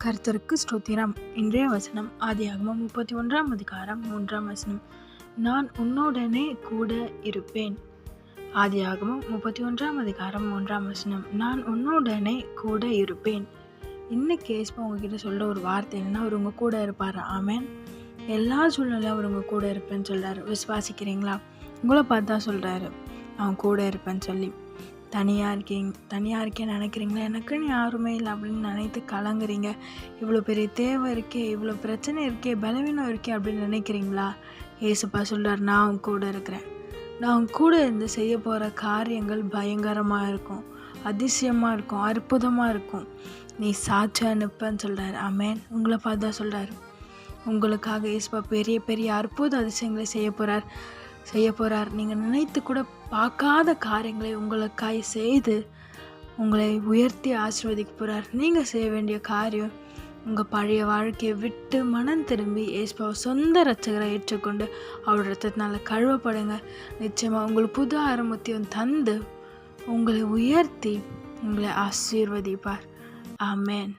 கர்த்தருக்கு ஸ்தோத்திரம். இன்றைய வசனம் ஆதியாகமம் 31 அதிகாரம் 3 வசனம். நான் உன்னுடனே கூட இருப்பேன். ஆதியாகமம் 31 அதிகாரம் 3 வசனம். நான் உன்னுடனே கூட இருப்பேன். இன்னைக்கு ஏசப்பா உங்ககிட்ட சொல்ற ஒரு வார்த்தை என்னன்னா, அவர் உங்க கூட இருப்பார். ஆமென். எல்லா சூழ்நிலையும் அவர் உங்க கூட இருப்பேன்னு சொல்றாரு. விசுவாசிக்கிறீங்களா? உங்களை பார்த்து தான் சொல்றாரு, அவன் கூட இருப்பேன்னு சொல்லி. தனியாக இருக்கேன்னு நினைக்கிறீங்களா? எனக்குன்னு யாருமே இல்லை அப்படின்னு நினைத்து கலங்குறீங்க. இவ்வளோ பெரிய தேவை இருக்கே, இவ்வளோ பிரச்சனை இருக்கே, பலவீனம் இருக்கே அப்படின்னு நினைக்கிறீங்களா? ஏசப்பா சொல்கிறார், நான் உன் கூட இருக்கிறேன். நான் உன் கூட இருந்து செய்ய போகிற காரியங்கள் பயங்கரமாக இருக்கும், அதிசயமாக இருக்கும், அற்புதமாக இருக்கும். நீ சாட்சியா நிற்பன்னு சொல்கிறார். ஆமென். உங்களை பார்த்து தான் சொல்கிறார். உங்களுக்காக ஏசப்பா பெரிய பெரிய அற்புத அதிசயங்களை செய்ய போகிறார். நீங்கள் நினைத்து கூட பார்க்காத காரியங்களை உங்களுக்காய் செய்து உங்களை உயர்த்தி ஆசீர்வதிக்க போகிறார். நீங்கள் செய்ய வேண்டிய காரியம், உங்கள் பழைய வாழ்க்கையை விட்டு மனம் திரும்பி ஏசப்பாவை சொந்த இரட்சகரை ஏற்றுக்கொண்டு அவரோட ரத்தத்தினால கழுவப்படுங்க. நிச்சயமாக உங்களுக்கு புது ஆரம்பத்தையும் தந்து உங்களை உயர்த்தி உங்களை ஆசீர்வதிப்பார். ஆமென்.